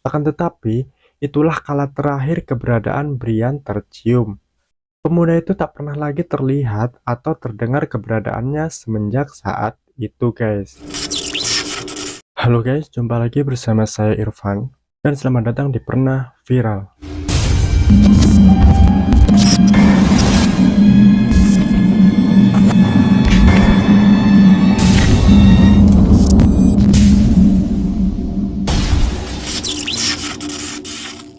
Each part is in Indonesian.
Akan tetapi, itulah kala terakhir keberadaan Brian tercium. Pemuda itu tak pernah lagi terlihat atau terdengar keberadaannya semenjak saat itu, guys. Halo guys, jumpa lagi bersama saya Irfan, dan selamat datang di Pernah Viral.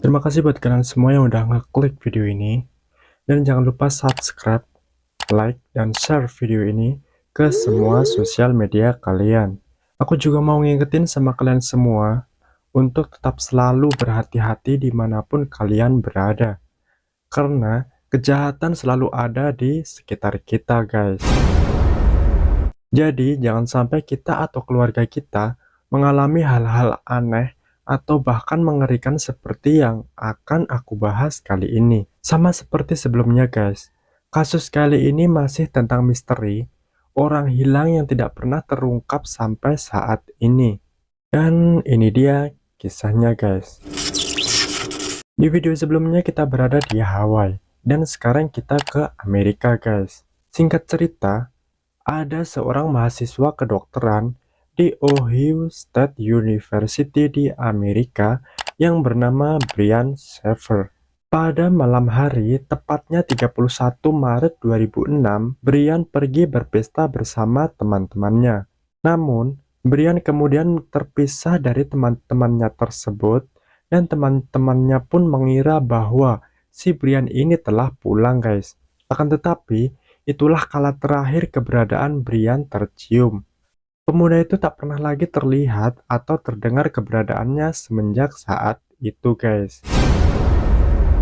Terima kasih buat kalian semua yang udah ngeklik video ini, dan jangan lupa subscribe, like, dan share video ini ke semua sosial media kalian. Aku juga mau ngingetin sama kalian semua untuk tetap selalu berhati-hati dimanapun kalian berada, karena kejahatan selalu ada di sekitar kita, guys. Jadi jangan sampai kita atau keluarga kita mengalami hal-hal aneh atau bahkan mengerikan seperti yang akan aku bahas kali ini. Sama seperti sebelumnya, guys, kasus kali ini masih tentang misteri orang hilang yang tidak pernah terungkap sampai saat ini. Dan ini dia kisahnya, guys. Di video sebelumnya kita berada di Hawaii, dan sekarang kita ke Amerika, guys. Singkat cerita, ada seorang mahasiswa kedokteran di Ohio State University di Amerika yang bernama Brian Shaffer. Pada malam hari, tepatnya 31 Maret 2006, Brian pergi berpesta bersama teman-temannya. Namun, Brian kemudian terpisah dari teman-temannya tersebut, dan teman-temannya pun mengira bahwa si Brian ini telah pulang, guys. Akan tetapi, itulah kala terakhir keberadaan Brian tercium. Pemuda itu tak pernah lagi terlihat atau terdengar keberadaannya semenjak saat itu, guys.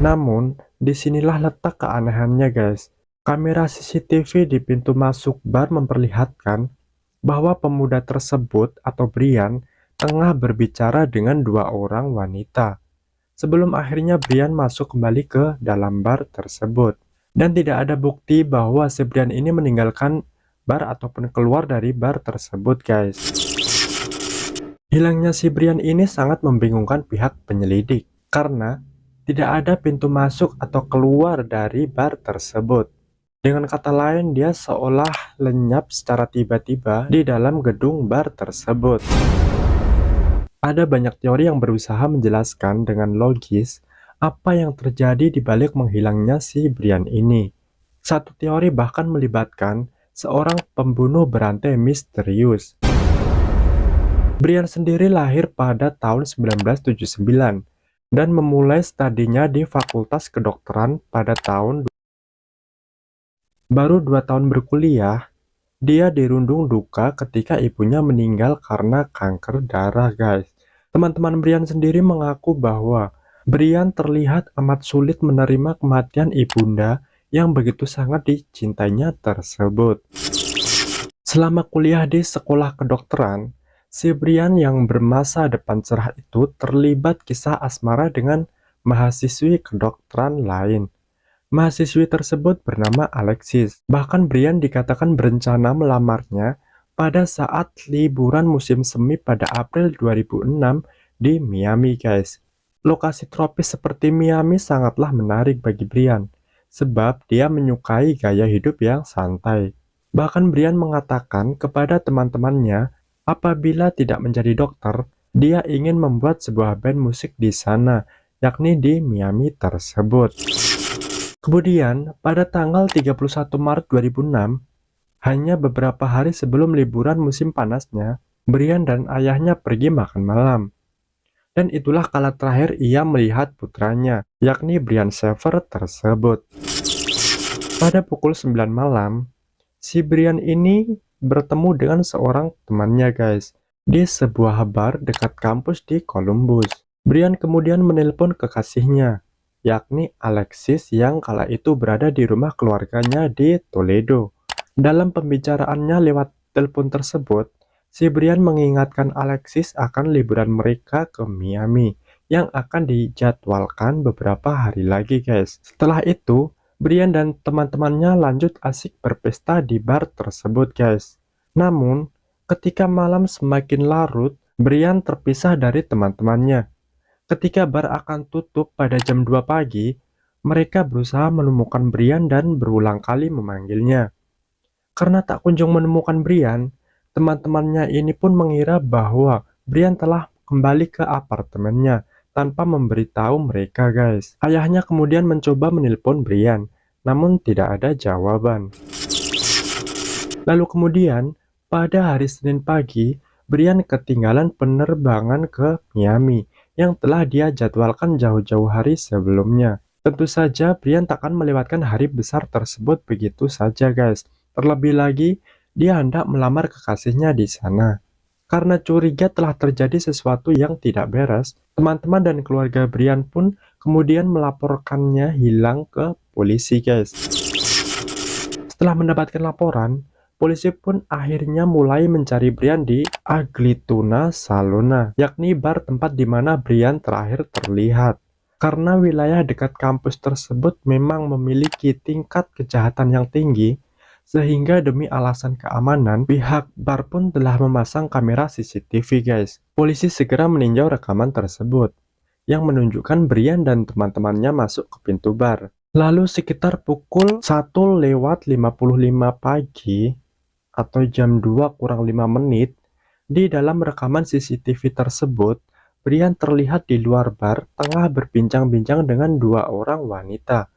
Namun, disinilah letak keanehannya, guys. Kamera CCTV di pintu masuk bar memperlihatkan bahwa pemuda tersebut atau Brian tengah berbicara dengan dua orang wanita, sebelum akhirnya Brian masuk kembali ke dalam bar tersebut. Dan tidak ada bukti bahwa si Brian ini meninggalkan bar ataupun keluar dari bar tersebut, guys. Hilangnya si Brian ini sangat membingungkan pihak penyelidik, karena tidak ada pintu masuk atau keluar dari bar tersebut. Dengan kata lain, dia seolah lenyap secara tiba-tiba di dalam gedung bar tersebut. Ada banyak teori yang berusaha menjelaskan dengan logis apa yang terjadi di balik menghilangnya si Brian ini. Satu teori bahkan melibatkan seorang pembunuh berantai misterius. Brian sendiri lahir pada tahun 1979 dan memulai studinya di Fakultas Kedokteran pada tahun. Baru 2 tahun berkuliah, dia dirundung duka ketika ibunya meninggal karena kanker darah, guys. Teman-teman Brian sendiri mengaku bahwa Brian terlihat amat sulit menerima kematian ibunda yang begitu sangat dicintainya tersebut. Selama kuliah di sekolah kedokteran, si Brian yang bermasa depan cerah itu terlibat kisah asmara dengan mahasiswi kedokteran lain. Mahasiswi tersebut bernama Alexis. Bahkan Brian dikatakan berencana melamarnya pada saat liburan musim semi pada April 2006 di Miami, guys. Lokasi tropis seperti Miami sangatlah menarik bagi Brian, sebab dia menyukai gaya hidup yang santai. Bahkan Brian mengatakan kepada teman-temannya, apabila tidak menjadi dokter, dia ingin membuat sebuah band musik di sana, yakni di Miami tersebut. Kemudian, pada tanggal 31 Maret 2006, hanya beberapa hari sebelum liburan musim panasnya, Brian dan ayahnya pergi makan malam. Dan itulah kala terakhir ia melihat putranya, yakni Brian Shaffer tersebut. Pada pukul 9 malam, si Brian ini bertemu dengan seorang temannya, guys, di sebuah bar dekat kampus di Columbus. Brian kemudian menelpon kekasihnya, yakni Alexis yang kala itu berada di rumah keluarganya di Toledo. Dalam pembicaraannya lewat telepon tersebut, si Brian mengingatkan Alexis akan liburan mereka ke Miami yang akan dijadwalkan beberapa hari lagi, guys. Setelah itu, Brian dan teman-temannya lanjut asik berpesta di bar tersebut, guys. Namun, ketika malam semakin larut, Brian terpisah dari teman-temannya. Ketika bar akan tutup pada jam 2 pagi, mereka berusaha menemukan Brian dan berulang kali memanggilnya. Karena tak kunjung menemukan Brian, teman-temannya ini pun mengira bahwa Brian telah kembali ke apartemennya tanpa memberitahu mereka, guys. Ayahnya kemudian mencoba menelpon Brian, namun tidak ada jawaban. Lalu kemudian, pada hari Senin pagi, Brian ketinggalan penerbangan ke Miami yang telah dia jadwalkan jauh-jauh hari sebelumnya. Tentu saja Brian takkan melewatkan hari besar tersebut begitu saja, guys. Terlebih lagi, dia hendak melamar kekasihnya di sana. Karena curiga telah terjadi sesuatu yang tidak beres, teman-teman dan keluarga Brian pun kemudian melaporkannya hilang ke polisi, guys. Setelah mendapatkan laporan, polisi pun akhirnya mulai mencari Brian di Aglituna Salona, yakni bar tempat di mana Brian terakhir terlihat. Karena wilayah dekat kampus tersebut memang memiliki tingkat kejahatan yang tinggi, sehingga demi alasan keamanan, pihak bar pun telah memasang kamera CCTV, guys. Polisi segera meninjau rekaman tersebut, yang menunjukkan Brian dan teman-temannya masuk ke pintu bar. Lalu sekitar pukul 1:55 pagi atau jam 2 kurang 5 menit, di dalam rekaman CCTV tersebut, Brian terlihat di luar bar tengah berbincang-bincang dengan dua orang wanita.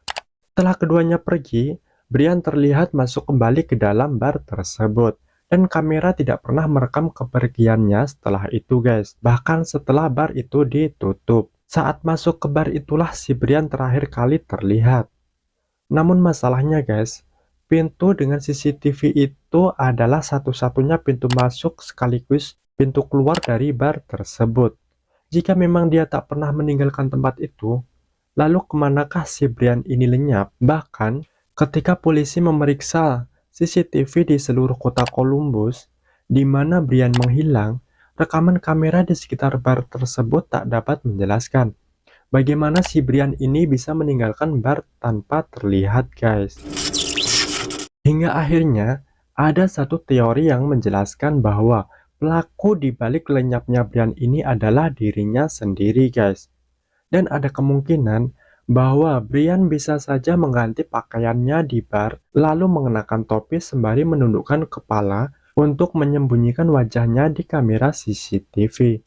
Setelah keduanya pergi, Brian terlihat masuk kembali ke dalam bar tersebut. Dan kamera tidak pernah merekam kepergiannya setelah itu, guys. Bahkan setelah bar itu ditutup. Saat masuk ke bar itulah si Brian terakhir kali terlihat. Namun masalahnya, guys, pintu dengan CCTV itu adalah satu-satunya pintu masuk sekaligus pintu keluar dari bar tersebut. Jika memang dia tak pernah meninggalkan tempat itu, lalu kemanakah si Brian ini lenyap? Bahkan, ketika polisi memeriksa CCTV di seluruh kota Columbus, di mana Brian menghilang, rekaman kamera di sekitar bar tersebut tak dapat menjelaskan bagaimana si Brian ini bisa meninggalkan bar tanpa terlihat, guys. Hingga akhirnya, ada satu teori yang menjelaskan bahwa pelaku di balik lenyapnya Brian ini adalah dirinya sendiri, guys. Dan ada kemungkinan bahwa Brian bisa saja mengganti pakaiannya di bar, lalu mengenakan topi sembari menundukkan kepala untuk menyembunyikan wajahnya di kamera CCTV.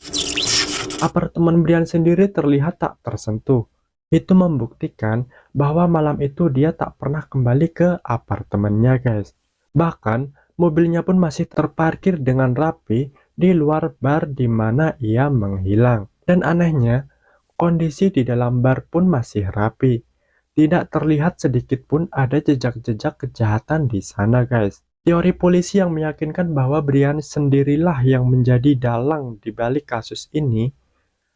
Apartemen Brian sendiri terlihat tak tersentuh. Itu membuktikan bahwa malam itu dia tak pernah kembali ke apartemennya, guys. Bahkan, mobilnya pun masih terparkir dengan rapi di luar bar di mana ia menghilang. Dan anehnya, kondisi di dalam bar pun masih rapi. Tidak terlihat sedikit pun ada jejak-jejak kejahatan di sana, guys. Teori polisi yang meyakinkan bahwa Brian sendirilah yang menjadi dalang di balik kasus ini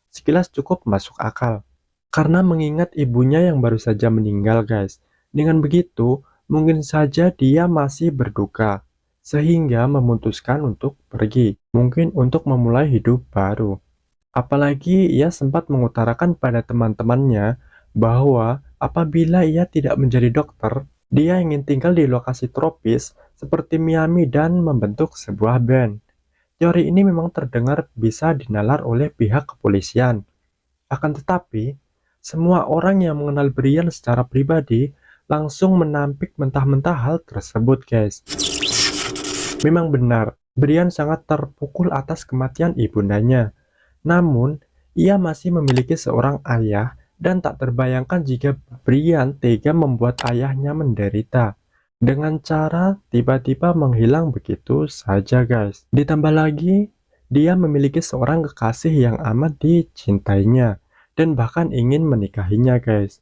sekilas cukup masuk akal. Karena mengingat ibunya yang baru saja meninggal, guys. Dengan begitu, mungkin saja dia masih berduka, sehingga memutuskan untuk pergi. Mungkin untuk memulai hidup baru. Apalagi ia sempat mengutarakan pada teman-temannya bahwa apabila ia tidak menjadi dokter, dia ingin tinggal di lokasi tropis seperti Miami dan membentuk sebuah band. Teori ini memang terdengar bisa dinalar oleh pihak kepolisian. Akan tetapi, semua orang yang mengenal Brian secara pribadi langsung menampik mentah-mentah hal tersebut, guys. Memang benar, Brian sangat terpukul atas kematian ibundanya. Namun, ia masih memiliki seorang ayah dan tak terbayangkan jika Brian tega membuat ayahnya menderita dengan cara tiba-tiba menghilang begitu saja, guys. Ditambah lagi, dia memiliki seorang kekasih yang amat dicintainya dan bahkan ingin menikahinya, guys.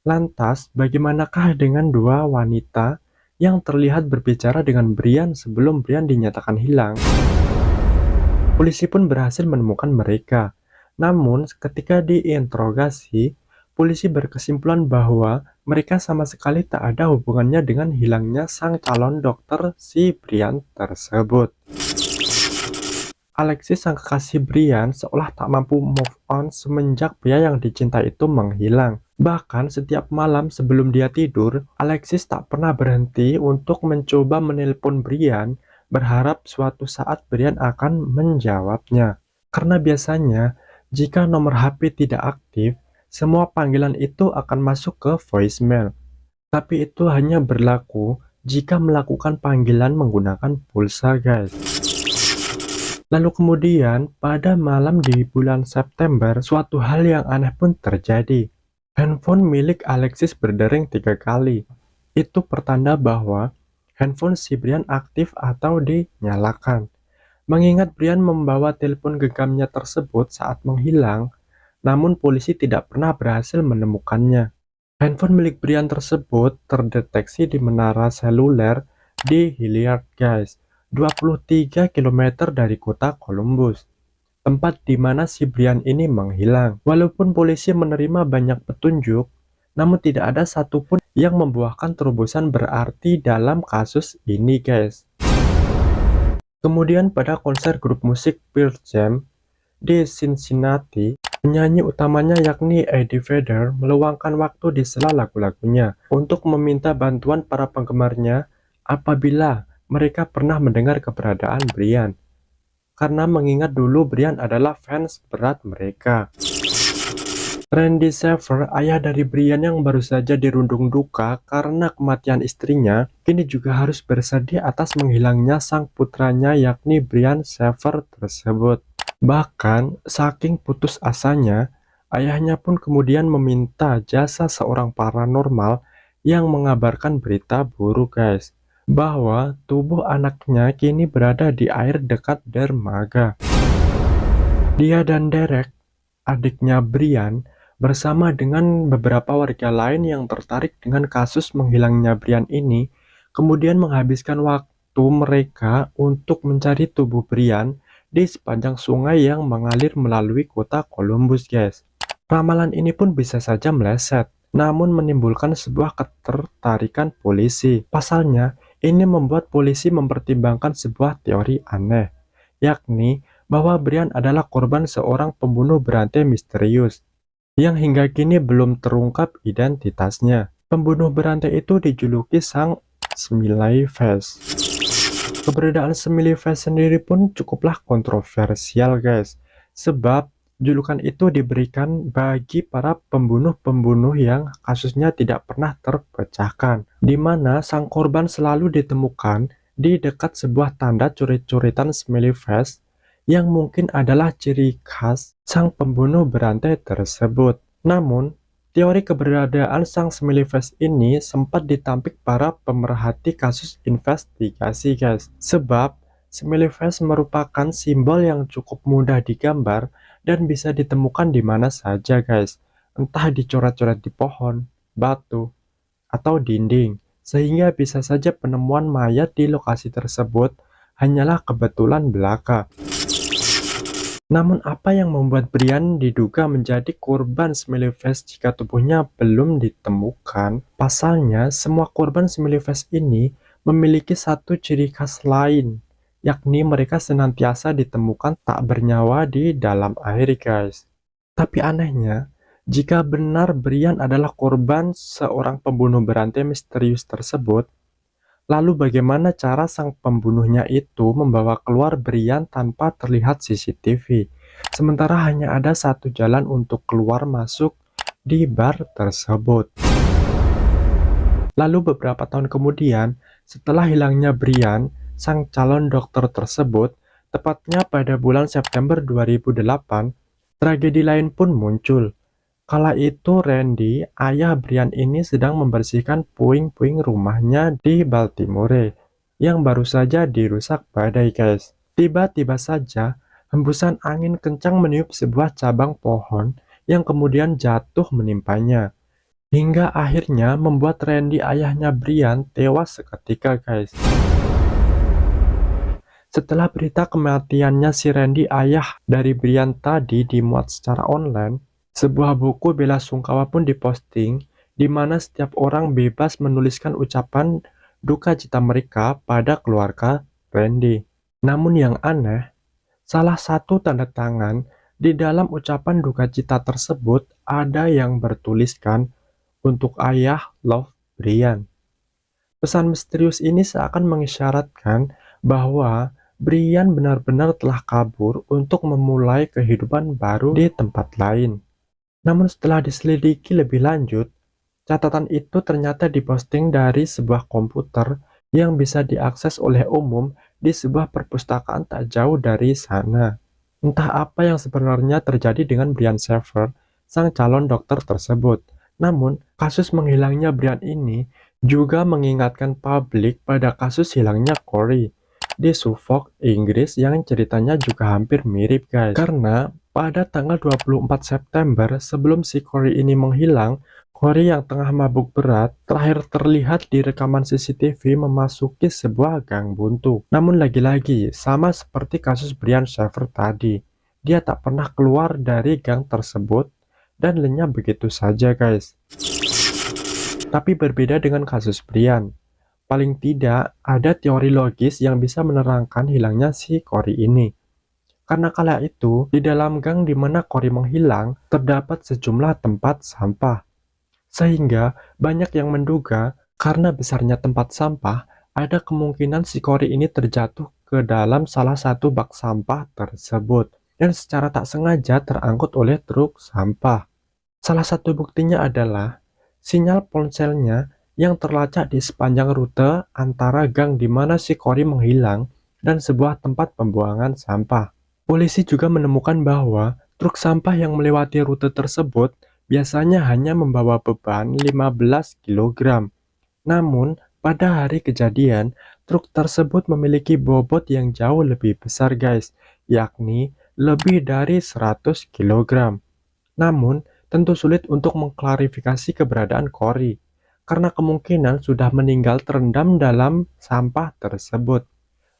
Lantas, bagaimanakah dengan dua wanita yang terlihat berbicara dengan Brian sebelum Brian dinyatakan hilang? Polisi pun berhasil menemukan mereka. Namun, ketika diinterogasi, polisi berkesimpulan bahwa mereka sama sekali tak ada hubungannya dengan hilangnya sang calon dokter si Brian tersebut. Alexis, sang kekasih Brian, seolah tak mampu move on semenjak pria yang dicintai itu menghilang. Bahkan setiap malam sebelum dia tidur, Alexis tak pernah berhenti untuk mencoba menelpon Brian, berharap suatu saat Brian akan menjawabnya. Karena biasanya, Jika nomor HP tidak aktif, semua panggilan itu akan masuk ke voicemail. Tapi itu hanya berlaku jika melakukan panggilan menggunakan pulsa, guys. Lalu kemudian, pada malam di bulan September, suatu hal yang aneh pun terjadi. Handphone milik Alexis berdering 3 kali. Itu pertanda bahwa handphone si Brian aktif atau dinyalakan. Mengingat Brian membawa telepon genggamnya tersebut saat menghilang, namun polisi tidak pernah berhasil menemukannya. Handphone milik Brian tersebut terdeteksi di menara seluler di Hilliard, guys, 23 km dari kota Columbus, tempat di mana si Brian ini menghilang. Walaupun polisi menerima banyak petunjuk, namun tidak ada satupun yang membuahkan terobosan berarti dalam kasus ini, guys. Kemudian pada konser grup musik Pearl Jam di Cincinnati, penyanyi utamanya yakni Eddie Vedder meluangkan waktu di sela lagu-lagunya untuk meminta bantuan para penggemarnya apabila mereka pernah mendengar keberadaan Brian, karena mengingat dulu Brian adalah fans berat mereka. Randy Shaver, ayah dari Brian yang baru saja dirundung duka karena kematian istrinya, kini juga harus bersedih atas menghilangnya sang putranya yakni Brian Shaver tersebut. Bahkan, saking putus asanya, ayahnya pun kemudian meminta jasa seorang paranormal yang mengabarkan berita buruk, guys, bahwa tubuh anaknya kini berada di air dekat dermaga. Dia dan Derek, adiknya Brian, bersama dengan beberapa warga lain yang tertarik dengan kasus menghilangnya Brian ini, kemudian menghabiskan waktu mereka untuk mencari tubuh Brian di sepanjang sungai yang mengalir melalui kota Columbus, guys. Ramalan ini pun bisa saja meleset, namun menimbulkan sebuah ketertarikan polisi. Pasalnya, ini membuat polisi mempertimbangkan sebuah teori aneh, yakni bahwa Brian adalah korban seorang pembunuh berantai misterius yang hingga kini belum terungkap identitasnya. Pembunuh berantai itu dijuluki Sang Smiley Face. Keberadaan Smiley Face sendiri pun cukuplah kontroversial, guys, sebab julukan itu diberikan bagi para pembunuh-pembunuh yang kasusnya tidak pernah terpecahkan, di mana sang korban selalu ditemukan di dekat sebuah tanda coret-coretan Smiley Face yang mungkin adalah ciri khas sang pembunuh berantai tersebut. Namun, teori keberadaan sang Smiley Face ini sempat ditampik para pemerhati kasus investigasi, guys, sebab Smiley Face merupakan simbol yang cukup mudah digambar dan bisa ditemukan di mana saja, guys, entah dicoret-coret di pohon, batu, atau dinding, sehingga bisa saja penemuan mayat di lokasi tersebut hanyalah kebetulan belaka. Namun apa yang membuat Brian diduga menjadi korban Smiley Face jika tubuhnya belum ditemukan? Pasalnya, semua korban Smiley Face ini memiliki satu ciri khas lain, yakni mereka senantiasa ditemukan tak bernyawa di dalam air, guys. Tapi anehnya, jika benar Brian adalah korban seorang pembunuh berantai misterius tersebut, lalu bagaimana cara sang pembunuhnya itu membawa keluar Brian tanpa terlihat CCTV? Sementara hanya ada satu jalan untuk keluar masuk di bar tersebut. Lalu beberapa tahun kemudian, setelah hilangnya Brian, sang calon dokter tersebut, tepatnya pada bulan September 2008, tragedi lain pun muncul. Kala itu Randy, ayah Brian ini sedang membersihkan puing-puing rumahnya di Baltimore yang baru saja dirusak badai, guys. Tiba-tiba saja, hembusan angin kencang meniup sebuah cabang pohon yang kemudian jatuh menimpanya. Hingga akhirnya membuat Randy, ayahnya Brian, tewas seketika, guys. Setelah berita kematiannya si Randy, ayah dari Brian tadi, dimuat secara online, sebuah buku bela sungkawa pun diposting, di mana setiap orang bebas menuliskan ucapan duka cita mereka pada keluarga Randy. Namun yang aneh, salah satu tanda tangan di dalam ucapan duka cita tersebut ada yang bertuliskan, "Untuk ayah, love, Brian." Pesan misterius ini seakan mengisyaratkan bahwa Brian benar-benar telah kabur untuk memulai kehidupan baru di tempat lain. Namun setelah diselidiki lebih lanjut, catatan itu ternyata diposting dari sebuah komputer yang bisa diakses oleh umum di sebuah perpustakaan tak jauh dari sana. Entah apa yang sebenarnya terjadi dengan Brian Shaffer, sang calon dokter tersebut. Namun, kasus menghilangnya Brian ini juga mengingatkan publik pada kasus hilangnya Corey di Suffolk, Inggris yang ceritanya juga hampir mirip guys. Karena pada tanggal 24 September sebelum si Corey ini menghilang, Corey yang tengah mabuk berat terakhir terlihat di rekaman CCTV memasuki sebuah gang buntu. Namun lagi-lagi, sama seperti kasus Brian Shaffer tadi, dia tak pernah keluar dari gang tersebut dan lenyap begitu saja guys. Tapi berbeda dengan kasus Brian, paling tidak ada teori logis yang bisa menerangkan hilangnya si Corey ini. Karena kala itu, di dalam gang di mana Corey menghilang, terdapat sejumlah tempat sampah. Sehingga banyak yang menduga karena besarnya tempat sampah, ada kemungkinan si Corey ini terjatuh ke dalam salah satu bak sampah tersebut dan secara tak sengaja terangkut oleh truk sampah. Salah satu buktinya adalah sinyal ponselnya yang terlacak di sepanjang rute antara gang di mana si Corey menghilang dan sebuah tempat pembuangan sampah. Polisi juga menemukan bahwa truk sampah yang melewati rute tersebut biasanya hanya membawa beban 15 kg. Namun, pada hari kejadian, truk tersebut memiliki bobot yang jauh lebih besar guys, yakni lebih dari 100 kg. Namun, tentu sulit untuk mengklarifikasi keberadaan Corey, karena kemungkinan sudah meninggal terendam dalam sampah tersebut.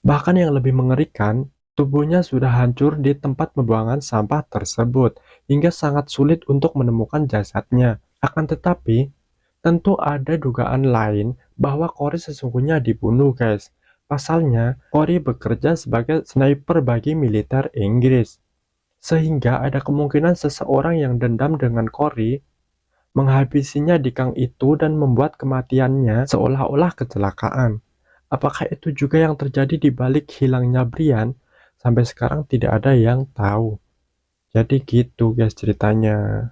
Bahkan yang lebih mengerikan, tubuhnya sudah hancur di tempat pembuangan sampah tersebut, hingga sangat sulit untuk menemukan jasadnya. Akan tetapi, tentu ada dugaan lain bahwa Corey sesungguhnya dibunuh guys. Pasalnya, Corey bekerja sebagai sniper bagi militer Inggris. Sehingga ada kemungkinan seseorang yang dendam dengan Corey menghabisinya di gang itu dan membuat kematiannya seolah-olah kecelakaan. Apakah itu juga yang terjadi di balik hilangnya Brian? Sampai sekarang tidak ada yang tahu. Jadi gitu guys ceritanya.